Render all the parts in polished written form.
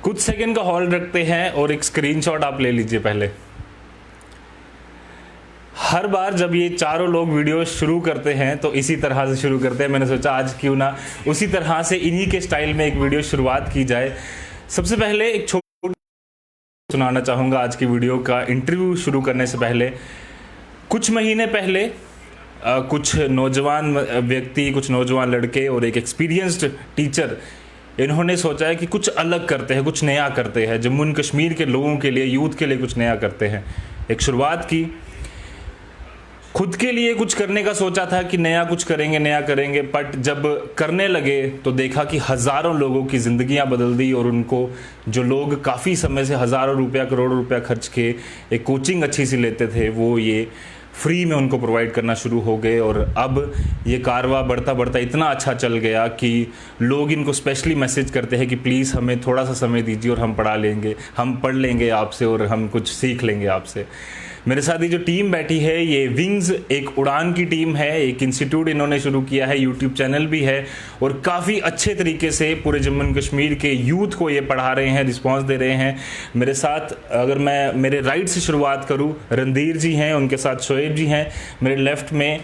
कुछ सेकंड का हॉल्ड रखते हैं और एक स्क्रीनशॉट आप ले लीजिए। पहले हर बार जब ये चारों लोग वीडियो शुरू करते हैं तो इसी तरह से शुरू करते हैं। मैंने सोचा आज क्यों ना उसी तरह से इन्हीं के स्टाइल में एक वीडियो शुरुआत की जाए। सबसे पहले एक छोटा सुनाना चाहूँगा आज की वीडियो का। इंटरव्यू शुरू करने से पहले कुछ महीने पहले कुछ नौजवान व्यक्ति, कुछ नौजवान लड़के और एक एक्सपीरियंस्ड टीचर, इन्होंने सोचा है कि कुछ अलग करते हैं, कुछ नया करते हैं, जम्मू एंड कश्मीर के लोगों के लिए, यूथ के लिए कुछ नया करते हैं। एक शुरुआत की, खुद के लिए कुछ करने का सोचा था कि नया कुछ करेंगे, नया करेंगे, बट जब करने लगे तो देखा कि हज़ारों लोगों की ज़िंदगियां बदल दी। और उनको जो लोग काफ़ी समय से हज़ारों रुपया, करोड़ों रुपया खर्च के एक कोचिंग अच्छी सी लेते थे, वो ये फ्री में उनको प्रोवाइड करना शुरू हो गए। और अब ये कारवा बढ़ता बढ़ता इतना अच्छा चल गया कि लोग इनको स्पेशली मैसेज करते हैं कि प्लीज़ हमें थोड़ा सा समय दीजिए और हम पढ़ा लेंगे, हम पढ़ लेंगे आपसे और हम कुछ सीख लेंगे आपसे। मेरे साथ ये जो टीम बैठी है, ये विंग्स एक उड़ान की टीम है। एक इंस्टीट्यूट इन्होंने शुरू किया है, यूट्यूब चैनल भी है और काफ़ी अच्छे तरीके से पूरे जम्मू एंड कश्मीर के यूथ को ये पढ़ा रहे हैं, रिस्पांस दे रहे हैं। मेरे साथ अगर मैं मेरे राइट से शुरुआत करूं, रणधीर जी हैं, उनके साथ शोएब जी हैं, मेरे लेफ्ट में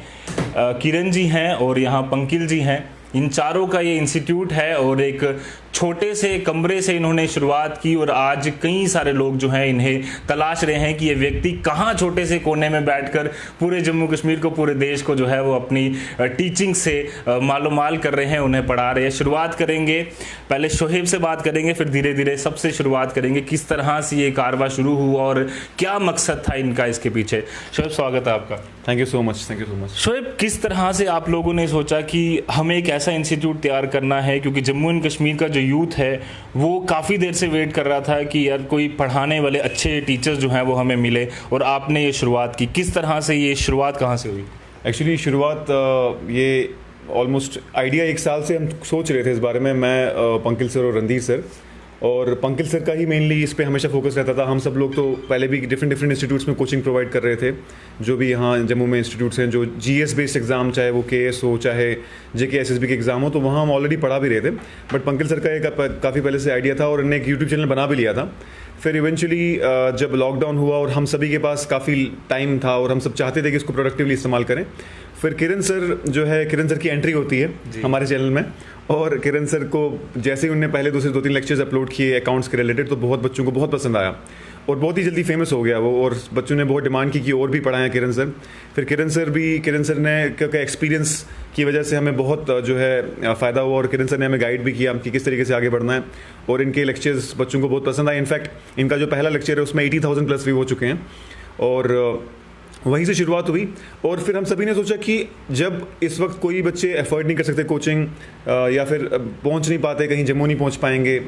किरण जी हैं और यहाँ पंकिल जी हैं। इन चारों का ये इंस्टीट्यूट है और एक छोटे से कमरे से इन्होंने शुरुआत की और आज कई सारे लोग जो हैं इन्हें तलाश रहे हैं कि ये व्यक्ति कहाँ छोटे से कोने में बैठकर पूरे जम्मू कश्मीर को, पूरे देश को जो है वो अपनी टीचिंग से मालोमाल कर रहे हैं, उन्हें पढ़ा रहे हैं। शुरुआत करेंगे, पहले शोहेब से बात करेंगे, फिर धीरे धीरे सबसे शुरुआत करेंगे किस तरह से ये कारवा शुरू हुआ और क्या मकसद था इनका इसके पीछे। शोहेब, स्वागत है आपका। Thank you so much, thank you so much. Shoaib, किस तरह से आप लोगों ने सोचा कि हमें एक ऐसा इंस्टीट्यूट तैयार करना है, क्योंकि जम्मू एंड कश्मीर का जो यूथ है वो काफ़ी देर से वेट कर रहा था कि यार कोई पढ़ाने वाले अच्छे टीचर्स जो हैं वो हमें मिले, और आपने ये शुरुआत की। किस तरह से ये शुरुआत कहाँ से हुई? एक्चुअली शुरुआत ये ऑलमोस्ट आइडिया 1 साल से हम सोच रहे थे इस बारे में, मैं पंकिल सर और रणधीर सर, और पंकिल सर का ही मेनली इस पे हमेशा फोकस रहता था। हम सब लोग तो पहले भी डिफरेंट इंस्टीट्यूट्स में कोचिंग प्रोवाइड कर रहे थे, जो भी यहाँ जम्मू में इंस्टीट्यूट्स हैं, जो जीएस बेस्ड एग्जाम, चाहे वो केएस हो, चाहे जेके एसएसबी के एग्जाम हो, तो वहाँ हम ऑलरेडी पढ़ा भी रहे थे। बट पंकिल सर का एक काफ़ी पहले से आइडिया था और उन्होंने एक यूट्यूब चैनल बना भी लिया था। फिर इवेंचुअली जब लॉकडाउन हुआ और हम सभी के पास काफ़ी टाइम था और हम सब चाहते थे कि इसको प्रोडक्टिवली इस्तेमाल करें, फिर किरण सर जो है, किरण सर की एंट्री होती है हमारे चैनल में। और किरण सर को जैसे ही उन्होंने पहले 2-3 लेक्चर्स अपलोड किए अकाउंट्स के रिलेटेड, तो बहुत बच्चों को बहुत पसंद आया और बहुत ही जल्दी फेमस हो गया वो, और बच्चों ने बहुत डिमांड की कि और भी पढ़ाएं किरण सर। फिर किरण सर ने क्योंकि एक्सपीरियंस की वजह से हमें बहुत जो है फ़ायदा हुआ, और किरण सर ने हमें गाइड भी किया कि किस तरीके से आगे बढ़ना है, और इनके लेक्चर्स बच्चों को बहुत पसंद आए। इनफैक्ट इनका जो पहला लेक्चर है उसमें 80,000 प्लस व्यू हो चुके हैं, और वहीं से शुरुआत हुई। और फिर हम सभी ने सोचा कि जब इस वक्त कोई बच्चे एफर्ट नहीं कर सकते कोचिंग, या फिर पहुंच नहीं पाते, कहीं जम्मू नहीं पहुंच पाएंगे,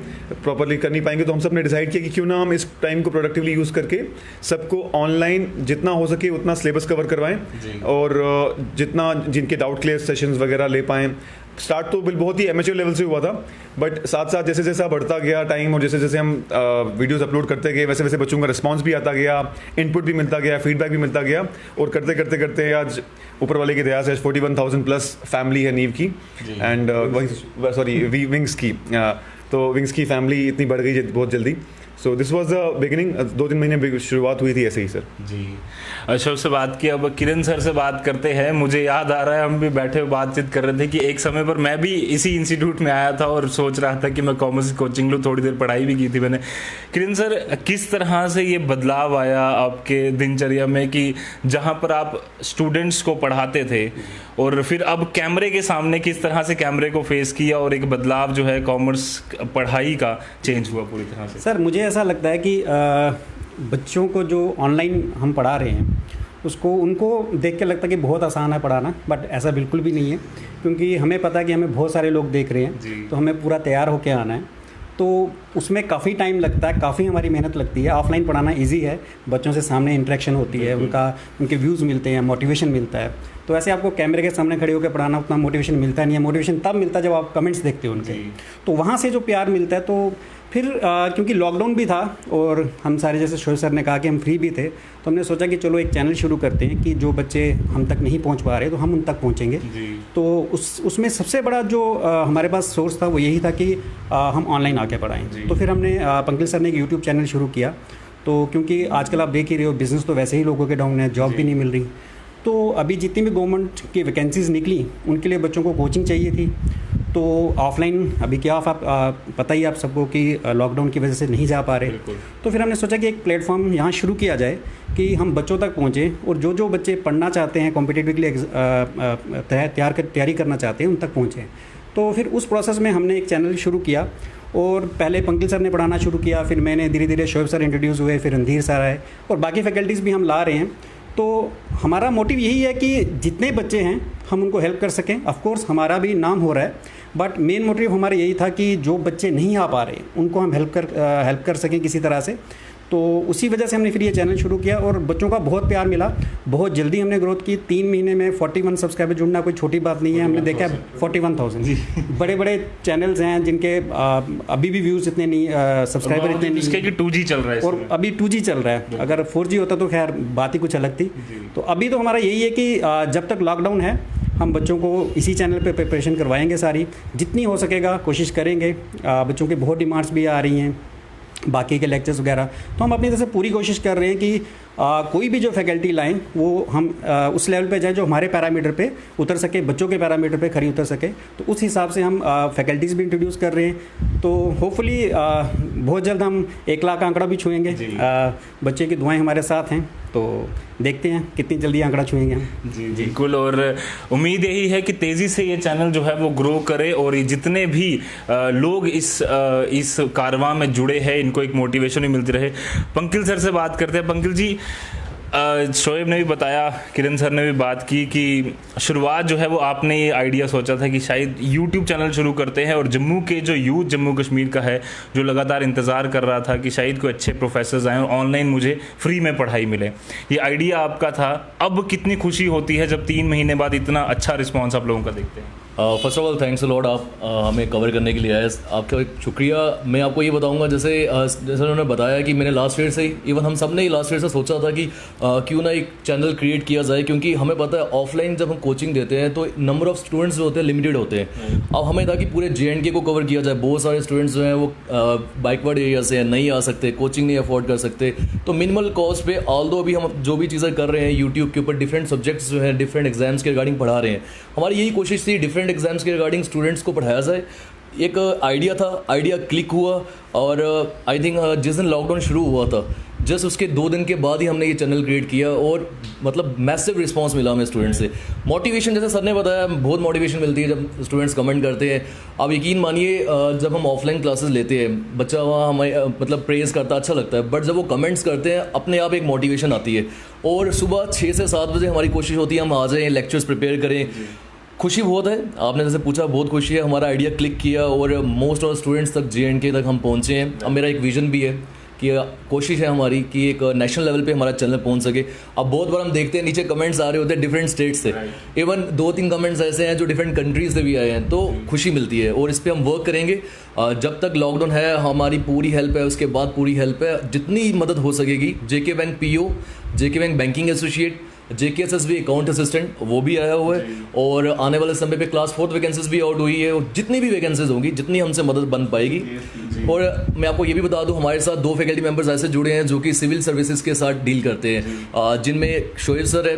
प्रॉपरली कर नहीं पाएंगे, तो हम सब ने डिसाइड किया कि क्यों ना हम इस टाइम को प्रोडक्टिवली यूज़ करके सबको ऑनलाइन जितना हो सके उतना सिलेबस कवर करवाएं, और जितना जिनके डाउट क्लियर सेशंस वगैरह ले पाएँ। स्टार्ट तो बहुत ही एमेच्योर लेवल से हुआ था, बट साथ साथ जैसे जैसा बढ़ता गया टाइम और जैसे जैसे हम वीडियोस अपलोड करते गए, वैसे वैसे बच्चों का रिस्पांस भी आता गया, इनपुट भी मिलता गया, फीडबैक भी मिलता गया, और करते करते करते आज ऊपर वाले की दया से 41,000 प्लस फैमिली है नीव की, एंड विंग्स की। तो विंग्स की फैमिली इतनी बढ़ गई बहुत जल्दी। So this was the beginning. 2-3 महीने शुरुआत हुई थी ऐसे ही सर। जी, अशोक से बात की, अब किरण सर से बात करते हैं। मुझे याद आ रहा है, हम भी बैठे हुए बातचीत कर रहे थे कि एक समय पर मैं भी इसी इंस्टीट्यूट में आया था और सोच रहा था कि मैं कॉमर्स की कोचिंग लूँ, थोड़ी देर पढ़ाई भी की थी मैंने। किरण सर, किस तरह से ये बदलाव आया आपके दिनचर्या में कि जहाँ पर आप स्टूडेंट्स को पढ़ाते थे और फिर अब कैमरे के सामने किस तरह से कैमरे को फेस किया, और एक बदलाव जो है कॉमर्स पढ़ाई का चेंज हुआ पूरी तरह से? सर, मुझे ऐसा लगता है कि बच्चों को जो ऑनलाइन हम पढ़ा रहे हैं उसको उनको देख के लगता है कि बहुत आसान है पढ़ाना, बट ऐसा बिल्कुल भी नहीं है, क्योंकि हमें पता है कि हमें बहुत सारे लोग देख रहे हैं, तो हमें पूरा तैयार होकर आना है, तो उसमें काफ़ी टाइम लगता है, काफ़ी हमारी मेहनत लगती है। ऑफलाइन पढ़ाना इजी है, बच्चों से सामने इंटरेक्शन होती है, उनके व्यूज़ मिलते हैं, मोटिवेशन मिलता है। तो ऐसे आपको कैमरे के सामने खड़े होकर पढ़ाना उतना मोटिवेशन मिलता नहीं है। मोटिवेशन तब मिलता है जब आप कमेंट्स देखते हो उनके, तो वहाँ से जो प्यार मिलता है। तो फिर क्योंकि लॉकडाउन भी था और हम सारे, जैसे शोएब सर ने कहा कि हम फ्री भी थे, तो हमने सोचा कि चलो एक चैनल शुरू करते हैं कि जो बच्चे हम तक नहीं पहुंच पा रहे तो हम उन तक पहुंचेंगे। तो उसमें सबसे बड़ा जो हमारे पास सोर्स था वो यही था कि हम ऑनलाइन आके पढ़ाएं। तो फिर हमने पंकिल सर ने एक यूट्यूब चैनल शुरू किया। तो क्योंकि आजकल आप देख ही रहे हो बिज़नेस तो वैसे ही लोगों के डाउन है, जॉब भी नहीं मिल रही। तो अभी जितनी भी गवर्नमेंट की वैकेंसीज़ निकली उनके लिए बच्चों को कोचिंग चाहिए थी। तो ऑफलाइन अभी क्या आप पता ही आप सबको कि लॉकडाउन की वजह से नहीं जा पा रहे। तो फिर हमने सोचा कि एक प्लेटफॉर्म यहाँ शुरू किया जाए कि हम बच्चों तक पहुँचें और जो बच्चे पढ़ना चाहते हैं, कॉम्पिटिटिव के लिए तैयारी करना चाहते हैं, उन तक पहुँचें। तो फिर उस प्रोसेस में हमने एक चैनल शुरू किया और पहले पंकिल सर ने पढ़ाना शुरू किया, फिर मैंने धीरे धीरे शोएब सर इंट्रोड्यूस हुए, फिर रणधीर सर आए और बाकी फैकल्टीज़ भी हम ला रहे हैं। तो हमारा मोटिव यही है कि जितने बच्चे हैं हम उनको हेल्प कर सकें। ऑफ कोर्स हमारा भी नाम हो रहा है, बट मेन मोटिव हमारा यही था कि जो बच्चे नहीं आ पा रहे उनको हम हेल्प कर सकें किसी तरह से। तो उसी वजह से हमने फिर ये चैनल शुरू किया और बच्चों का बहुत प्यार मिला। बहुत जल्दी हमने ग्रोथ की। 3 महीने में 41 सब्सक्राइबर जुड़ना कोई छोटी बात नहीं है। हमने देखा है 41,000 बड़े बड़े चैनल्स हैं जिनके अभी भी व्यूज़ इतने नहीं, सब्सक्राइबर इतने नहीं, इसके कि 2G चल रहा है और अभी 2G चल रहा है। अगर 4G होता तो खैर बात ही कुछ अलग थी। तो अभी तो हमारा यही है कि जब तक लॉकडाउन है हम बच्चों को इसी चैनल पे प्रिपरेशन करवाएंगे, सारी जितनी हो सकेगा कोशिश करेंगे। बच्चों की बहुत डिमांड्स भी आ रही हैं, बाकी के लेक्चर्स वगैरह। तो हम अपनी तरफ से पूरी कोशिश कर रहे हैं कि कोई भी जो फैकल्टी लाएं वो हम उस लेवल पे जाए जो हमारे पैरामीटर पे उतर सके, बच्चों के पैरामीटर पे खरी उतर सके। तो उस हिसाब से हम फैकल्टीज़ भी इंट्रोड्यूस कर रहे हैं। तो होपफुली बहुत जल्द हम 1 लाख आंकड़ा भी छुएंगे। बच्चे की दुआएं हमारे साथ हैं, तो देखते हैं कितनी जल्दी आंकड़ा छुएंगे हम। जी बिल्कुल। और उम्मीद यही है कि तेज़ी से ये चैनल जो है वो ग्रो करे और ये जितने भी लोग इस कारवां में जुड़े हैं इनको एक मोटिवेशन भी मिलती रहे। पंकिल सर से बात करते हैं। पंकिल जी, शोएब ने भी बताया, किरण सर ने भी बात की कि शुरुआत जो है वो आपने ये आइडिया सोचा था कि शायद यूट्यूब चैनल शुरू करते हैं, और जम्मू के जो यूथ जम्मू कश्मीर का है जो लगातार इंतज़ार कर रहा था कि शायद कोई अच्छे प्रोफेसर्स आएँ और ऑनलाइन मुझे फ्री में पढ़ाई मिले, ये आइडिया आपका था। अब कितनी खुशी होती है जब 3 महीने बाद इतना अच्छा रिस्पॉन्स आप लोगों का देखते हैं? First of all thanks a lot, आप हमें कवर करने के लिए आए, आपका एक शुक्रिया। मैं आपको ये बताऊंगा, जैसे उन्होंने बताया कि मैंने लास्ट ईयर से ही, इवन हम सब ने ही लास्ट ईयर से सोचा था कि क्यों ना एक चैनल क्रिएट किया जाए, क्योंकि हमें पता है ऑफलाइन जब हम कोचिंग देते हैं तो नंबर ऑफ स्टूडेंट्स जो होते हैं लिमिटेड होते हैं। अब हमें था कि पूरे JNK को कवर किया जाए। बहुत सारे स्टूडेंट्स जो हैं वो बैकवर्ड एरिया से नहीं आ सकते, कोचिंग नहीं अफोर्ड कर सकते। तो मिनिमल कॉस्ट पे ऑल्दो अभी हम जो भी चीज़ें कर रहे हैं यूट्यूब के ऊपर, डिफरेंट सब्जेक्ट्स जो हैं डिफरेंट एग्जाम्स के रिगार्डिंग पढ़ा रहे हैं। हमारी यही कोशिश थी डिफरेंट एग्जाम्स के रिगार्डिंग स्टूडेंट्स को पढ़ाया जाए। एक आइडिया था, आइडिया क्लिक हुआ और आई थिंक जिस दिन लॉकडाउन शुरू हुआ था जस्ट उसके 2 दिन के बाद ही हमने ये चैनल क्रिएट किया और मतलब मैसिव रिस्पांस मिला हमें स्टूडेंट्स से। मोटिवेशन, जैसे सर ने बताया, बहुत मोटिवेशन मिलती है जब स्टूडेंट्स कमेंट करते हैं। आप यकीन मानिए जब हम ऑफलाइन क्लासेस लेते हैं बच्चा वहाँ हमें मतलब प्रेज़ करता अच्छा लगता है, बट जब वो कमेंट्स करते हैं अपने आप एक मोटिवेशन आती है। और सुबह 6 से 7 बजे हमारी कोशिश होती है हम आ जाएँ, लेक्चर्स प्रिपेयर करें। खुशी बहुत है, आपने जैसे पूछा, बहुत खुशी है। हमारा आइडिया क्लिक किया और मोस्ट ऑफ स्टूडेंट्स तक JNK तक हम पहुँचे हैं। अब मेरा एक विजन भी है कि कोशिश है हमारी कि एक नेशनल लेवल पे हमारा चैनल पहुंच सके। अब बहुत बार हम देखते हैं नीचे कमेंट्स आ रहे होते हैं डिफरेंट स्टेट्स से, इवन 2-3 कमेंट्स ऐसे हैं जो डिफरेंट कंट्रीज से भी आए हैं। तो खुशी मिलती है और इस पर हम वर्क करेंगे। जब तक लॉकडाउन है हमारी पूरी हेल्प है, उसके बाद पूरी हेल्प है, जितनी मदद हो सकेगी। JK bank PO, JK bank banking associate, JKSSB account assistant वो भी आया हुआ है और आने वाले समय पे क्लास 4th वैकेंसीज भी आउट हुई है। और जितनी भी वैकेंसीज होंगी, जितनी हमसे मदद बन पाएगी। और मैं आपको ये भी बता दूं, हमारे साथ 2 फैकल्टी मेंबर्स ऐसे जुड़े हैं जो कि सिविल सर्विसेज के साथ डील करते हैं, जिनमें शोएब सर है,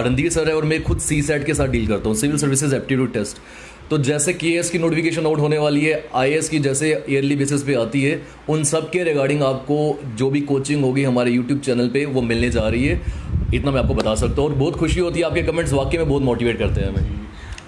रणधीर सर है और मैं खुद CSAT के साथ डील करता हूँ, सिविल सर्विसेज एप्टीट्यूड टेस्ट। तो जैसे KS की नोटिफिकेशन आउट होने वाली है, IAS की जैसे ईयरली बेसिस पे आती है, उन सब के रिगार्डिंग आपको जो भी कोचिंग होगी हमारे यूट्यूब चैनल पे वो मिलने जा रही है। इतना मैं आपको बता सकता हूँ और बहुत खुशी होती है, आपके कमेंट्स वाकई में बहुत मोटिवेट करते हैं हमें।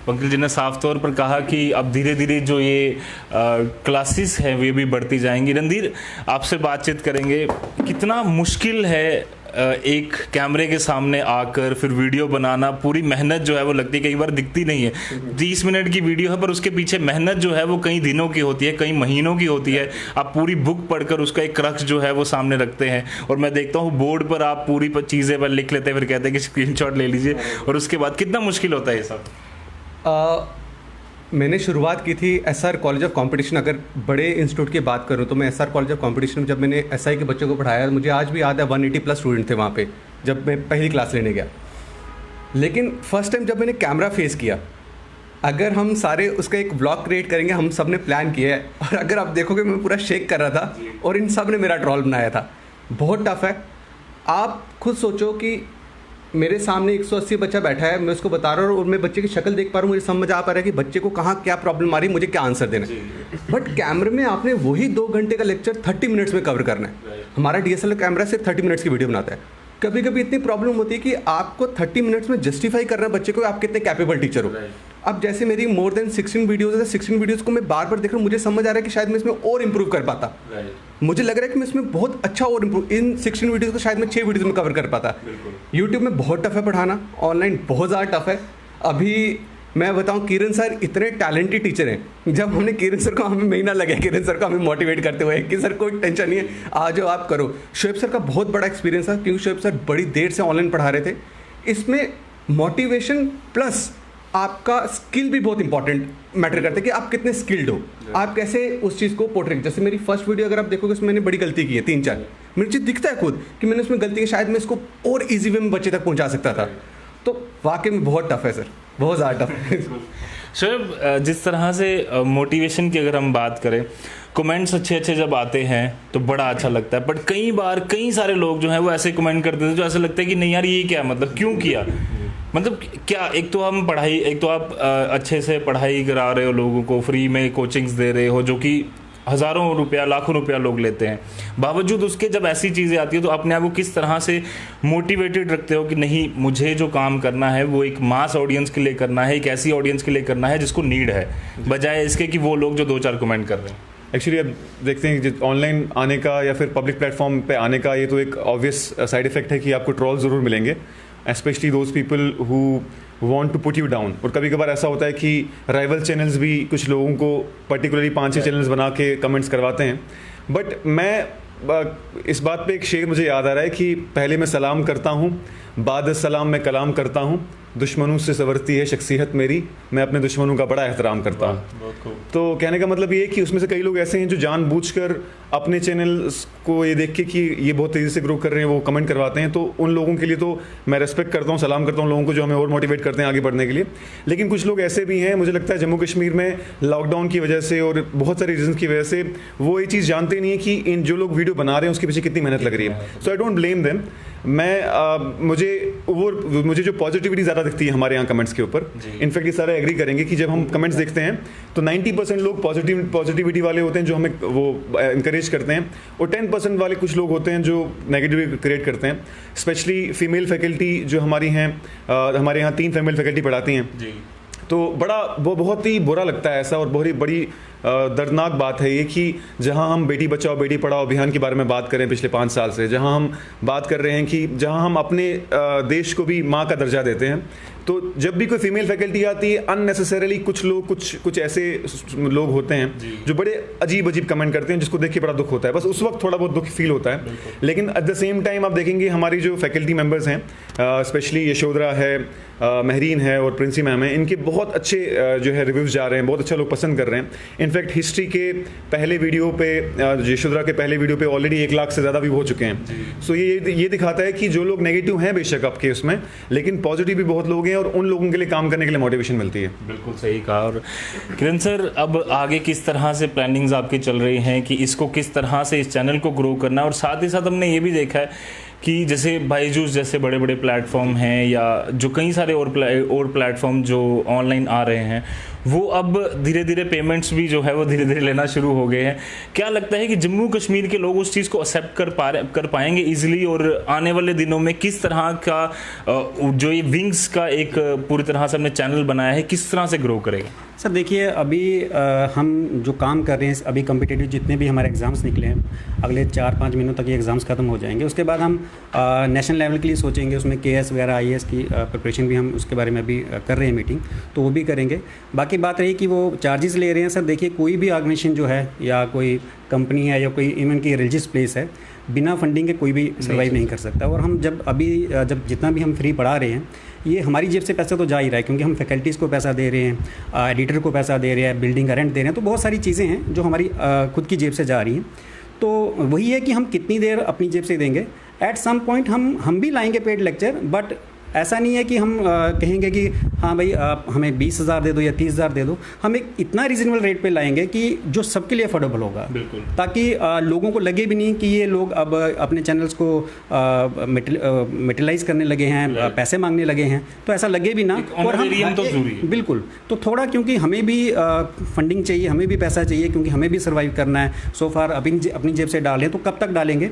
पंकिल जी ने साफ तौर पर कहा कि अब धीरे धीरे जो ये क्लासेस हैं वे भी बढ़ती जाएंगी। रणधीर, आपसे बातचीत करेंगे। कितना मुश्किल है एक कैमरे के सामने आकर फिर वीडियो बनाना, पूरी मेहनत जो है वो लगती है, कई बार दिखती नहीं है। 30 मिनट की वीडियो है पर उसके पीछे मेहनत जो है वो कई दिनों की होती है, कई महीनों की होती है। आप पूरी बुक पढ़कर उसका एक क्रक्स जो है वो सामने रखते हैं और मैं देखता हूँ बोर्ड पर आप पूरी चीज़ें पर लिख लेते हैं, फिर कहते हैं कि स्क्रीनशॉट ले लीजिए, और उसके बाद कितना मुश्किल होता है ये सब। मैंने शुरुआत की थी SR कॉलेज ऑफ कंपटीशन। अगर बड़े इंस्टीट्यूट की बात करूं तो मैं SR कॉलेज ऑफ कंपटीशन में जब मैंने SI के बच्चों को पढ़ाया, मुझे आज भी याद है 180+ स्टूडेंट थे वहाँ पे जब मैं पहली क्लास लेने गया। लेकिन फर्स्ट टाइम जब मैंने कैमरा फेस किया अगर हम सारे उसका एक ब्लॉग क्रिएट करेंगे, हम सब ने प्लान किया है, और अगर आप देखोगे मैं पूरा शेक कर रहा था और इन सब ने मेरा ट्रॉल बनाया था। बहुत टफ है। आप खुद सोचो कि मेरे सामने 180 बच्चा बैठा है, मैं उसको बता रहा हूँ और मैं बच्चे की शक्ल देख पा रहा हूँ, मुझे समझ आ पा रहा है कि बच्चे को कहाँ क्या प्रॉब्लम आ रही है, मुझे क्या आंसर देना है। बट कैमरे में आपने वही 2 घंटे का लेक्चर 30 मिनट्स में कवर करना है। हमारा DSLR कैमरा सिर्फ 30 मिनट्स की वीडियो बनाता है। कभी कभी इतनी प्रॉब्लम होती है कि आपको 30 मिनट्स में जस्टिफाई करना है बच्चे को आप कितने कैपेबल टीचर हो। अब जैसे मेरी मोर देन 16 वीडियोज़ है, 16 वीडियोज़ को मैं बार बार देख रहा हूँ, मुझे समझ आ रहा है कि शायद मैं इसमें और इंप्रूव कर पाता। मुझे लग रहा है कि मैं इसमें बहुत अच्छा और इंप्रूव, इन 16 वीडियोज़ को शायद मैं 6 वीडियोज़ में कवर कर पाता। यूट्यूब में बहुत टफ है पढ़ाना, ऑनलाइन बहुत ज़्यादा टफ है। अभी मैं बताऊं, किरण सर इतने टैलेंटेड टीचर हैं। जब हमने किरण सर को, हमें महीना लगा किरण सर को हमें मोटिवेट करते हुए कि सर कोई टेंशन नहीं है, आ जाओ आप करो। शोएब सर का बहुत बड़ा एक्सपीरियंस था, क्योंकि शोएब सर बड़ी देर से ऑनलाइन पढ़ा रहे थे। इसमें मोटिवेशन प्लस आपका स्किल भी बहुत इंपॉर्टेंट मैटर करता है कि आप कितने स्किल्ड हो, आप कैसे उस चीज़ को पोर्ट्रेट। जैसे मेरी फर्स्ट वीडियो अगर आप देखोगे, उसमें मैंने बड़ी गलती की है 3-4, मेरे चीज़ दिखता है खुद कि मैंने उसमें गलती की, शायद मैं इसको और ईजी वे में बच्चे तक पहुँचा सकता था। तो वाकई में बहुत टफ है सर, बहुत ज़्यादा टफ है। शोएब, जिस तरह से मोटिवेशन की अगर हम बात करें, कमेंट्स अच्छे अच्छे जब आते हैं तो बड़ा अच्छा लगता है, बट कई बार कई सारे लोग जो हैं वो ऐसे कमेंट करते थे जो ऐसा लगता है कि नहीं यार ये क्या, मतलब क्यों किया, मतलब क्या। एक तो हम पढ़ाई, एक तो आप अच्छे से पढ़ाई करा रहे हो लोगों को, फ्री में कोचिंग्स दे रहे हो जो कि हज़ारों रुपया लाखों रुपया लोग लेते हैं, बावजूद उसके जब ऐसी चीज़ें आती है तो अपने आप को किस तरह से मोटिवेटेड रखते हो कि नहीं, मुझे जो काम करना है वो एक मास ऑडियंस के लिए करना है, एक ऐसी ऑडियंस के लिए करना है जिसको नीड है, बजाय इसके कि वो लोग जो 2-4 कमेंट कर रहे हैं। एक्चुअली अब देखते हैं ऑनलाइन आने का या फिर पब्लिक प्लेटफॉर्म पे आने का ये तो एक ऑब्वियस साइड इफेक्ट है कि आपको ट्रोल ज़रूर मिलेंगे, specially those people who want to put you down. और कभी कभार ऐसा होता है कि राइवल चैनल्स भी कुछ लोगों को पर्टिकुलरली 5-6 चैनल्स बना के कमेंट्स करवाते हैं। बट मैं इस बात पे एक शेर मुझे याद आ रहा है कि पहले मैं सलाम करता हूँ, बाद सलाम मैं कलाम करता हूँ, दुश्मनों से संवरती है शख्सियत मेरी, मैं अपने दुश्मनों का बड़ा एहतराम करता हूँ। तो कहने का मतलब ये है कि उसमें से कई लोग ऐसे हैं जो जानबूझकर अपने चैनल्स को ये देख के कि ये बहुत तेज़ी से ग्रो कर रहे हैं वो कमेंट करवाते हैं। तो उन लोगों के लिए तो मैं रेस्पेक्ट करता हूँ, सलाम करता हूँ लोगों को जो हमें और मोटिवेट करते हैं आगे बढ़ने के लिए। लेकिन कुछ लोग ऐसे भी हैं, मुझे लगता है जम्मू कश्मीर में लॉकडाउन की वजह से और बहुत सारे रीजन की वजह से वो ये चीज़ जानते नहीं है कि इन जो लोग वीडियो बना रहे हैं उसके पीछे कितनी मेहनत लग रही है। सो आई डोंट ब्लेम देम। मुझे जो पॉजिटिविटी ज़्यादा दिखती है हमारे यहाँ कमेंट्स के ऊपर, इनफैक्ट ये सारे एग्री करेंगे कि जब हम कमेंट्स देखते हैं तो 90% लोग पॉजिटिविटी वाले होते हैं जो हमें वो इंकरेज करते हैं, और 10% वाले कुछ लोग होते हैं जो नेगेटिव क्रिएट करते हैं। स्पेशली फीमेल फैकल्टी जो हमारी हैं, हमारे यहाँ 3 फीमेल फैकल्टी पढ़ाती हैं, तो वो बहुत ही बुरा लगता है ऐसा, और बहुत ही बड़ी दर्दनाक बात है ये कि जहां हम बेटी बचाओ बेटी पढ़ाओ अभियान के बारे में बात करें पिछले 5 साल से, जहां हम बात कर रहे हैं कि जहां हम अपने देश को भी माँ का दर्जा देते हैं, तो जब भी कोई फीमेल फैकल्टी आती है अननेसेसरीली कुछ ऐसे लोग होते हैं जो बड़े अजीब कमेंट करते हैं जिसको देख के बड़ा दुख होता है। बस उस वक्त थोड़ा बहुत दुख फील होता है, लेकिन एट द सेम टाइम आप देखेंगे हमारी जो फैकल्टी मेंबर्स हैं, स्पेशली यशोधरा है, महरीन है और प्रिंसी मैम है, इनके बहुत अच्छे जो है रिव्यूज़ जा रहे हैं, बहुत अच्छा लोग पसंद कर रहे हैं। इनफैक्ट हिस्ट्री के पहले वीडियो पे, यशोधरा के पहले वीडियो पे ऑलरेडी 1 लाख से ज़्यादा व्यू हो चुके हैं। सो ये दिखाता है कि जो लोग नेगेटिव हैं बेशक आपके उसमें, लेकिन पॉजिटिव भी बहुत लोग हैं और उन लोगों के लिए काम करने के लिए मोटिवेशन मिलती है। बिल्कुल सही कहा। और किरण सर, अब आगे किस तरह से प्लानिंग्स आपकी चल रही हैं कि इसको किस तरह से इस चैनल को ग्रो करना, और साथ ही साथ हमने ये भी देखा है कि जैसे बायजूस जैसे बड़े बड़े प्लेटफॉर्म हैं या जो कई सारे और प्लेटफॉर्म जो ऑनलाइन आ रहे हैं, वो अब धीरे धीरे पेमेंट्स भी जो है वो धीरे धीरे लेना शुरू हो गए हैं। क्या लगता है कि जम्मू कश्मीर के लोग उस चीज़ को एक्सेप्ट कर पाएंगे इजीली, और आने वाले दिनों में किस तरह का जो ये विंग्स का एक पूरी तरह से हमने चैनल बनाया है किस तरह से ग्रो करेगा? सर देखिए, अभी हम जो काम कर रहे हैं, अभी कम्पिटिटिव जितने भी हमारे एग्ज़ाम्स निकले हैं, अगले 4-5 महीनों तक ये एग्ज़ाम्स ख़त्म हो जाएंगे। उसके बाद हम नेशनल लेवल के लिए सोचेंगे, उसमें KS वगैरह IAS की प्रिपरेशन भी हम उसके बारे में अभी कर रहे हैं मीटिंग, तो वो भी करेंगे। बाकी बात रही कि वो चार्जेस ले रहे हैं। सर देखिए, कोई भी ऑर्गेनाइजेशन जो है या कोई कंपनी है या कोई इवन की रिलीजियस प्लेस है, बिना फंडिंग के कोई भी सर्वाइव नहीं कर सकता। और हम जब जितना भी हम फ्री पढ़ा रहे हैं, ये हमारी जेब से पैसा तो जा ही रहा है, क्योंकि हम फैकल्टीज़ को पैसा दे रहे हैं, एडिटर को पैसा दे रहे हैं, बिल्डिंग का रेंट दे रहे हैं, तो बहुत सारी चीज़ें हैं जो हमारी खुद की जेब से जा रही हैं। तो वही है कि हम कितनी देर अपनी जेब से देंगे। एट सम पॉइंट हम भी लाएंगे पेड लेक्चर, बट ऐसा नहीं है कि हम कहेंगे कि हाँ भाई आप हमें 20,000 दे दो या 30,000 दे दो, हम एक इतना रीजनेबल रेट पे लाएंगे कि जो सबके लिए अफोर्डेबल होगा, बिल्कुल। ताकि लोगों को लगे भी नहीं कि ये लोग अब अपने चैनल्स को मेटलाइज करने लगे हैं, पैसे मांगने लगे हैं, तो ऐसा लगे भी ना। और हम तो जरूरी है। बिल्कुल, तो थोड़ा क्योंकि हमें भी फंडिंग चाहिए, हमें भी पैसा चाहिए, क्योंकि हमें भी सर्वाइव करना है। सो फार अपनी जेब से डालें तो कब तक डालेंगे,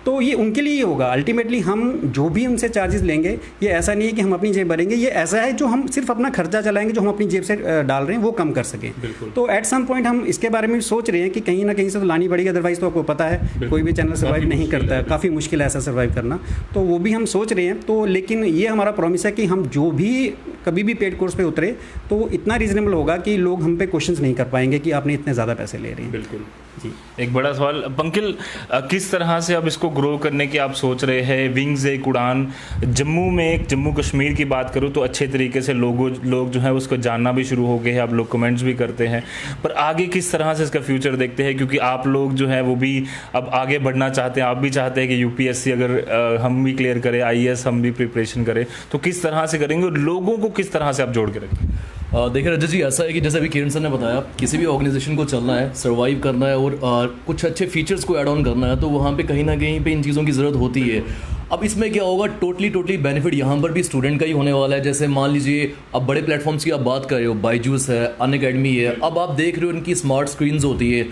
तो ये उनके लिए ही होगा। अल्टीमेटली हम जो भी उनसे चार्जेस लेंगे, ये ऐसा नहीं है कि हम अपनी जेब भरेंगे, ये ऐसा है जो हम सिर्फ अपना खर्चा चलाएंगे, जो हम अपनी जेब से डाल रहे हैं वो कम कर सकें। तो एट सम पॉइंट हम इसके बारे में सोच रहे हैं कि कहीं ना कहीं से तो लानी पड़ेगी, अदरवाइज तो आपको पता है कोई भी चैनल सर्वाइव नहीं करता है, काफ़ी मुश्किल है ऐसा सर्वाइव करना। तो वो भी हम सोच रहे हैं। तो लेकिन ये हमारा प्रॉमिस है कि हम जो भी कभी भी पेड कोर्स पे उतरे तो वो इतना रीजनेबल होगा कि लोग हम पे क्वेश्चंस नहीं कर पाएंगे कि आपने इतने ज़्यादा पैसे ले रहे हैं। बिल्कुल जी। एक बड़ा सवाल पंकिल, किस तरह से अब इसको ग्रो करने की आप सोच रहे हैं? विंग्स एक उड़ान जम्मू में, जम्मू कश्मीर की बात करूँ तो अच्छे तरीके से लोग जो है उसको जानना भी शुरू हो गए हैं, आप लोग कमेंट्स भी करते हैं, पर आगे किस तरह से इसका फ्यूचर देखते हैं? क्योंकि आप लोग जो है वो भी अब आगे बढ़ना चाहते हैं, आप भी चाहते हैं कि यूपीएससी अगर हम भी क्लियर करें, आईएएस हम भी प्रिपरेशन करें, तो किस तरह से करेंगे और लोगों को किस तरह से आप जोड़ के रखेंगे? देखिए रजत जी, ऐसा है कि जैसे अभी किरण सर ने बताया, किसी भी ऑर्गेनाइजेशन को चलना है, सर्वाइव करना है और कुछ अच्छे फीचर्स को ऐड ऑन करना है, तो वहाँ पे कहीं ना कहीं पे इन चीज़ों की ज़रूरत होती है। अब इसमें क्या होगा, टोटली बेनिफिट यहाँ पर भी स्टूडेंट का ही होने वाला है। जैसे मान लीजिए अब बड़े प्लेटफॉर्म्स की आप बात कर रहे हो, बायजूस है, अनअकैडमी है, अब आप देख रहे हो इनकी स्मार्ट स्क्रीन्स होती है,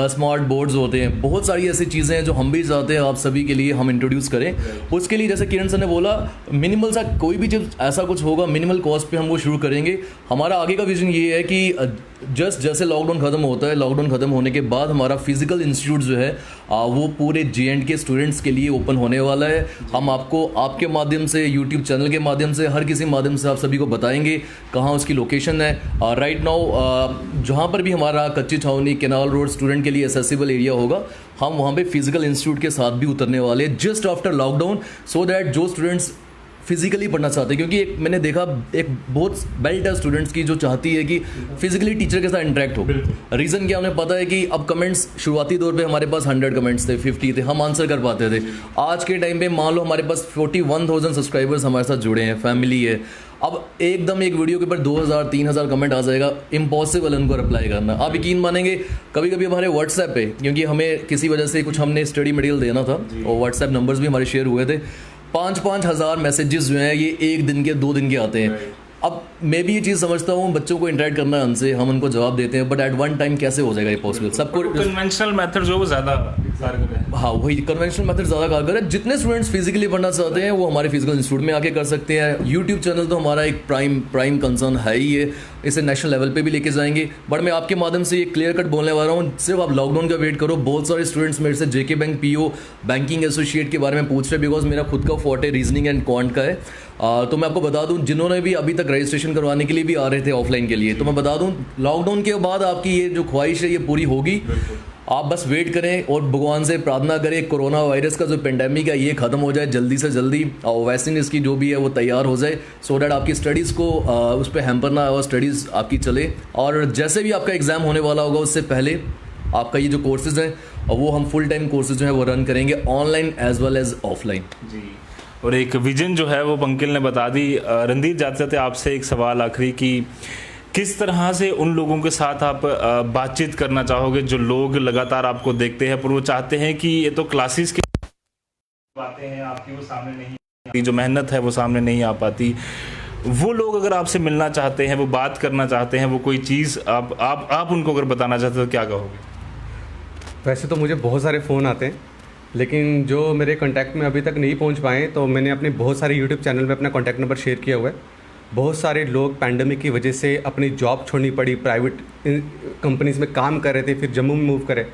स्मार्ट बोर्ड्स होते हैं, बहुत सारी ऐसी चीज़ें हैं जो हम भी चाहते हैं आप सभी के लिए हम इंट्रोड्यूस करें। उसके लिए जैसे किरण सर ने बोला, मिनिमल सा कोई भी चीज़ ऐसा कुछ होगा, मिनिमल कॉस्ट पे हम वो शुरू करेंगे। हमारा आगे का विजन ये है कि जैसे लॉकडाउन ख़त्म होता है, लॉकडाउन ख़त्म होने के बाद हमारा फिजिकल इंस्टीट्यूट जो है वो पूरे JND के स्टूडेंट्स के लिए ओपन होने वाला है। हम आपको आपके माध्यम से, यूट्यूब चैनल के माध्यम से, हर किसी माध्यम से आप सभी को बताएंगे कहाँ उसकी लोकेशन है। राइट नाउ जहाँ पर भी हमारा कच्ची छावनी, केनाल रोड स्टूडेंट के लिए एक्सेसिबल एरिया होगा, हम वहाँ पे फिजिकल इंस्टीट्यूट के साथ भी उतरने वाले हैं just after lockdown, so that जो स्टूडेंट्स फिजिकली पढ़ना चाहते हैं, क्योंकि एक मैंने देखा एक बहुत बेल्ट है स्टूडेंट्स की जो चाहती है कि फिजिकली टीचर के साथ इंटरेक्ट हो। रीज़न क्या हमें पता है कि अब कमेंट्स शुरुआती दौर पे हमारे पास 100 कमेंट्स थे, 50 थे, हम आंसर कर पाते थे। आज के टाइम पे मान लो हमारे पास 41,000 सब्सक्राइबर्स हमारे साथ जुड़े हैं, फैमिली है। अब एकदम एक वीडियो के ऊपर 2,000-3,000 कमेंट आ जाएगा, इम्पॉसिबल उनको रिप्लाई करना। आप यकीन मानेंगे, कभी कभी हमारे व्हाट्सएप पे, क्योंकि हमें किसी वजह से कुछ हमने स्टडी मटेरियल देना था और व्हाट्सएप नंबर्स भी हमारे शेयर हुए थे, 5-5 हज़ार मैसेजेस जो हैं ये 1 दिन के 2 दिन के आते हैं। अब मैं भी ये चीज़ समझता हूँ, बच्चों को इंटरेक्ट करना है हमसे, हम उनको जवाब देते हैं, बट एट वन टाइम कैसे हो जाएगा ये पॉसिबल? सबको कन्वेंशनल मेथड जो वो ज़्यादा कारगर है। हाँ, वही कन्वेंशनल मेथड ज़्यादा कारगर है। जितने स्टूडेंट्स फिजिकली पढ़ना चाहते हैं वो हमारे फिजिकल इंस्टीट्यूट में आके कर सकते हैं। यूट्यूब चैनल तो हमारा एक प्राइम कंसर्न है ही है, इसे नेशनल लेवल पे भी लेके जाएंगे। बट मैं आपके माध्यम से ये क्लियर कट बोलने वाला हूँ, सिर्फ आप लॉकडाउन का वेट करो। बहुत सारे स्टूडेंट्स मेरे से JK bank PO banking associate के बारे में पूछ रहे, बिकॉज मेरा खुद का फोर्टे रीजनिंग एंड क्वांट का है। तो मैं आपको बता दूं, जिन्होंने भी अभी तक रजिस्ट्रेशन करवाने के लिए भी आ रहे थे ऑफलाइन के लिए, तो मैं बता दूं लॉकडाउन के बाद आपकी ये जो ख्वाहिश है ये पूरी होगी। आप बस वेट करें और भगवान से प्रार्थना करें कोरोना वायरस का जो पेंडेमिक है ये ख़त्म हो जाए जल्दी से जल्दी, और वैक्सीन इसकी जो भी है वो तैयार हो जाए, सो डैट आपकी स्टडीज़ को उस पर हैम्पर ना हो, स्टडीज़ आपकी चले। और जैसे भी आपका एग्ज़ाम होने वाला होगा उससे पहले आपका ये जो कोर्सेज़ हैं वो हम फुल टाइम कोर्सेज जो हैं वो रन करेंगे, online as well as offline जी। और एक विजन जो है वो पंकिल ने बता दी। रणधीर, जाते जाते आपसे एक सवाल आखिरी कि किस तरह से उन लोगों के साथ आप बातचीत करना चाहोगे जो लोग लगातार आपको देखते हैं पर वो चाहते हैं कि ये तो क्लासेस की बातें हैं आपकी, वो सामने नहीं आती, जो मेहनत है वो सामने नहीं आ पाती। वो लोग अगर आपसे मिलना चाहते हैं, वो बात करना चाहते हैं, वो कोई चीज़ आप उनको अगर बताना चाहते हो तो क्या कहोगे? वैसे तो मुझे बहुत सारे फ़ोन आते हैं, लेकिन जो मेरे कॉन्टैक्ट में अभी तक नहीं पहुंच पाए, तो मैंने अपने बहुत सारे यूट्यूब चैनल में अपना कॉन्टैक्ट नंबर शेयर किया हुआ है। बहुत सारे लोग पैंडमिक की वजह से अपनी जॉब छोड़नी पड़ी, प्राइवेट कंपनीज़ में काम कर रहे थे, फिर जम्मू में मूव करे,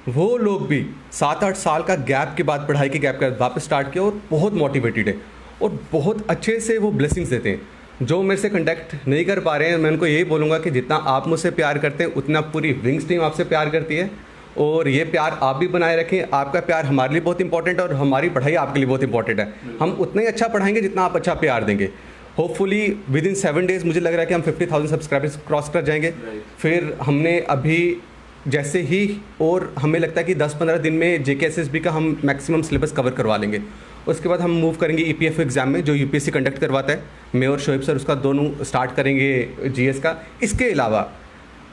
वो लोग भी 7-8 साल का गैप के बाद, पढ़ाई के गैप के बाद वापस स्टार्ट किया और बहुत मोटिवेटेड है और बहुत अच्छे से वो ब्लेसिंग्स देते हैं। जो मेरे से कॉन्टैक्ट नहीं कर पा रहे हैं, मैं उनको यही बोलूँगा कि जितना आप मुझसे प्यार करते हैं उतना पूरी विंग्स टीम आपसे प्यार करती है, और ये प्यार आप भी बनाए रखें। आपका प्यार हमारे लिए बहुत इंपॉर्टेंट है और हमारी पढ़ाई आपके लिए बहुत इंपॉर्टेंट है। हम उतना ही अच्छा पढ़ाएंगे जितना आप अच्छा प्यार देंगे। होपफुली विद इन 7 डेज़ मुझे लग रहा है कि हम 50,000 सब्सक्राइबर्स क्रॉस कर जाएंगे। फिर हमने अभी जैसे ही, और हमें लगता है कि 10-15 दिन में JK SSB का हम मैक्सिमम सिलेबस कवर करवा लेंगे। उसके बाद हम मूव करेंगे EPF एग्ज़ाम में, जो UPSC कंडक्ट करवाता है। मैं और शोएब सर उसका दोनों स्टार्ट करेंगे GS का। इसके अलावा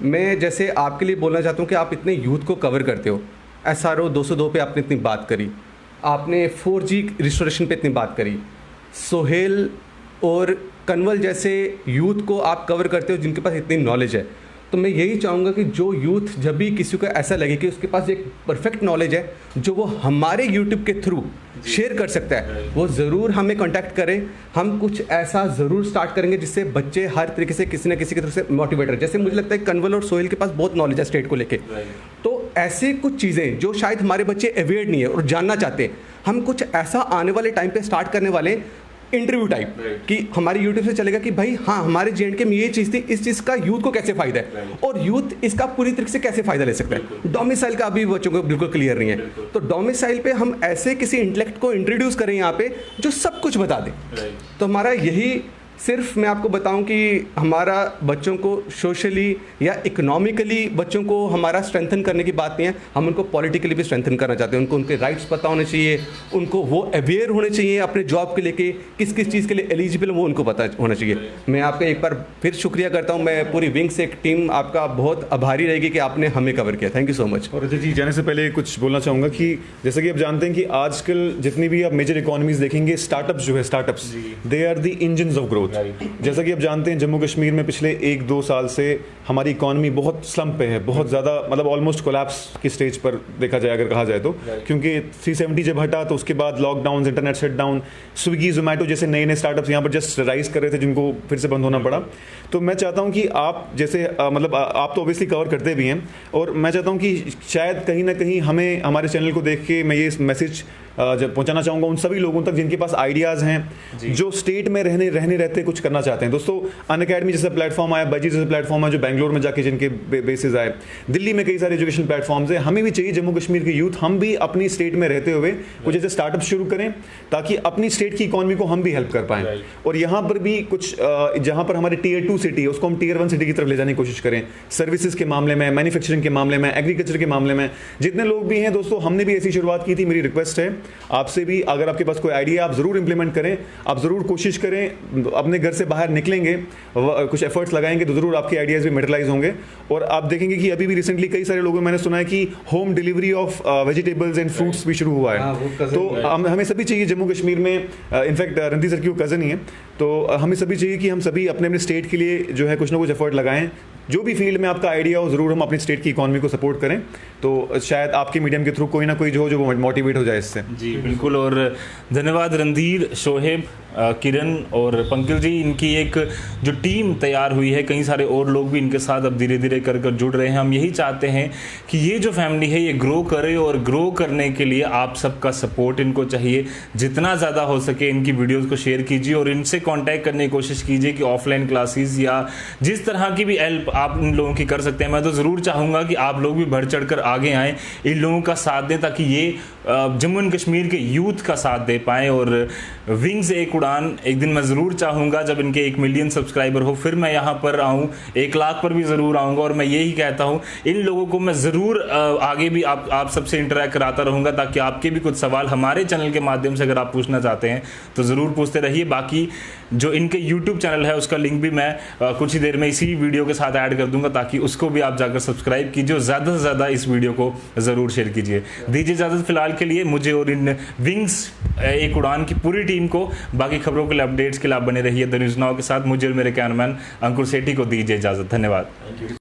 मैं जैसे आपके लिए बोलना चाहता हूँ कि आप इतने यूथ को कवर करते हो, SRO 202 पे आपने इतनी बात करी, आपने 4G रिस्टोरेशन पे इतनी बात करी, सोहेल और कन्वल जैसे यूथ को आप कवर करते हो जिनके पास इतनी नॉलेज है। तो मैं यही चाहूँगा कि जो यूथ जब भी किसी को ऐसा लगे कि उसके पास एक परफेक्ट नॉलेज है जो वो हमारे यूट्यूब के थ्रू शेयर कर सकता है, वो ज़रूर हमें कांटेक्ट करें। हम कुछ ऐसा ज़रूर स्टार्ट करेंगे जिससे बच्चे हर तरीके से किसी न किसी की तरफ से मोटिवेट रहे। जैसे मुझे लगता है कन्वल और सोहेल के पास बहुत नॉलेज है स्टेट को लेके, तो ऐसे कुछ चीज़ें जो शायद हमारे बच्चे अवेयर नहीं है और जानना चाहते हैं, हम कुछ ऐसा आने वाले टाइम पे स्टार्ट करने वाले हैं, इंटरव्यू टाइप कि हमारे यूट्यूब से चलेगा कि भाई हाँ हमारे J&K में ये चीज़ थी, इस चीज़ का यूथ को कैसे फ़ायदा है और यूथ इसका पूरी तरीके से कैसे फ़ायदा ले सकता है। डोमिसाइल का अभी बच्चों को बिल्कुल क्लियर नहीं है, तो डोमिसाइल पे हम ऐसे किसी इंटेलेक्ट को इंट्रोड्यूस करें यहाँ पे जो सब कुछ बता दे। तो हमारा यही, सिर्फ मैं आपको बताऊं कि हमारा बच्चों को सोशली या इकोनॉमिकली बच्चों को हमारा स्ट्रेंथन करने की बात नहीं है, हम उनको पॉलिटिकली भी स्ट्रेंथन करना चाहते हैं। उनको उनके राइट्स पता होने चाहिए, उनको वो अवेयर होने चाहिए अपने जॉब के लेके, किस किस चीज़ के लिए एलिजिबल वो उनको पता होना चाहिए। मैं आपका एक बार फिर शुक्रिया करता हूँ, मैं पूरी विंग से एक टीम आपका बहुत आभारी रहेगी कि आपने हमें कवर किया। Thank you so much. और अजय जी जाने से पहले कुछ बोलना चाहूँगा कि जैसा कि आप जानते हैं कि आजकल जितनी भी आप मेजर इकोनॉमीज देखेंगे, स्टार्टअप्स जो है, startups they are the engines of growth. जैसा कि आप जानते हैं जम्मू कश्मीर में पिछले 1-2 साल से हमारी इकोनॉमी बहुत स्लम्प पे है, बहुत ज़्यादा, मतलब ऑलमोस्ट कोलैप्स की स्टेज पर देखा जाए अगर कहा जाए तो, क्योंकि 370 जब हटा तो उसके बाद lockdown, internet shutdown, Swiggy Zomato जैसे नए नए स्टार्टअप्स यहाँ पर जस्ट राइज कर रहे थे जिनको फिर से बंद होना पड़ा। तो मैं चाहता हूँ कि आप जैसे मतलब आप तो ऑब्वियसली कवर करते भी हैं, और मैं चाहता हूँ कि शायद कहीं ना कहीं हमें हमारे चैनल को देख के मैं ये मैसेज जब पहुंचाना चाहूँगा उन सभी लोगों तक जिनके पास आइडियाज़ हैं, जो स्टेट में रहने रहते कुछ करना चाहते हैं। दोस्तों अनअकैडमी जैसा प्लेटफॉर्म आया, बाजी जैसा प्लेटफॉर्म है जो बेंगलोर में जाके जिनके बेसिस आए, दिल्ली में कई सारे एजुकेशन प्लेटफॉर्म्स हैं। हमें भी चाहिए जम्मू कश्मीर के यूथ, हम भी अपनी स्टेट में रहते हुए कुछ ऐसे स्टार्टअप शुरू करें ताकि अपनी स्टेट की इकॉनमी को हम भी हेल्प कर पाएँ। और यहाँ पर भी कुछ जहाँ पर हमारे Tier 2 सिटी है उसको हम Tier 1 सिटी की तरफ ले जाने की कोशिश करें, सर्विसेज के मामले में, मैन्युफैक्चरिंग के मामले में, एग्रीकल्चर के मामले में। जितने लोग भी हैं दोस्तों, हमने भी ऐसी शुरुआत की थी। मेरी रिक्वेस्ट है आपसे भी, अगर आपके पास कोई आइडिया आप ज़रूर इंप्लीमेंट करें, आप ज़रूर कोशिश करें, अपने घर से बाहर निकलेंगे, कुछ एफर्ट्स लगाएंगे तो ज़रूर आपके आइडियाज़ भी मटेरियलाइज होंगे। और आप देखेंगे कि अभी भी रिसेंटली कई सारे लोगों, मैंने सुना है कि home delivery of vegetables and fruits भी शुरू हुआ है। तो हमें सभी चाहिए जम्मू कश्मीर में, इनफैक्ट रणधीर सर की वो कज़न ही है, तो हमें सभी चाहिए कि हम सभी अपने अपने स्टेट के लिए जो है कुछ ना कुछ एफर्ट लगाएं। जो भी फील्ड में आपका आइडिया हो ज़रूर हम अपनी स्टेट की इकॉनमी को सपोर्ट करें, तो शायद आपके मीडियम के थ्रू कोई ना कोई जो वो मोटिवेट हो जाए इससे। जी बिल्कुल, और धन्यवाद रणधीर, शोहेब, किरण और पंकज जी। इनकी एक जो टीम तैयार हुई है, कई सारे और लोग भी इनके साथ अब धीरे धीरे कर जुड़ रहे हैं। हम यही चाहते हैं कि ये जो फैमिली है ये ग्रो करे, और ग्रो करने के लिए आप सबका सपोर्ट इनको चाहिए। जितना ज़्यादा हो सके इनकी वीडियोज़ को शेयर कीजिए और इनसे कॉन्टैक्ट करने की कोशिश कीजिए कि ऑफलाइन क्लासेस या जिस तरह की भी हेल्प आप इन लोगों की कर सकते हैं। मैं तो ज़रूर चाहूँगा कि आप लोग भी बढ़ चढ़ कर आगे आएँ, इन लोगों का साथ दें, ताकि ये जम्मू एंड कश्मीर के यूथ का साथ दे पाएँ। और विंग से एक उड़ान, एक दिन मैं ज़रूर चाहूँगा जब इनके 1 मिलियन सब्सक्राइबर हो, फिर मैं यहाँ पर आऊँ, 1 लाख पर भी ज़रूर आऊँगा। और मैं यही कहता हूँ इन लोगों को मैं ज़रूर आगे भी आप सबसे इंटरेक्ट कराता रहूँगा, ताकि आपके भी कुछ सवाल हमारे चैनल के माध्यम से अगर आप पूछना चाहते हैं तो ज़रूर पूछते रहिए। बाकी जो इनके यूट्यूब चैनल है उसका लिंक भी मैं कुछ ही देर में इसी वीडियो के साथ ऐड कर दूंगा, ताकि उसको भी आप जाकर सब्सक्राइब कीजिए और ज़्यादा से ज़्यादा इस वीडियो को ज़रूर शेयर कीजिए। दीजिए इजाज़त फिलहाल के लिए मुझे और इन विंग्स एक उड़ान की पूरी टीम को। बाकी खबरों के लिए, अपडेट्स के लिए आप बने रहिए द न्यूज़ नाउ के साथ। मुझे और मेरे कैमरामैन अंकुर सेठी को दीजिए इजाज़त। धन्यवाद।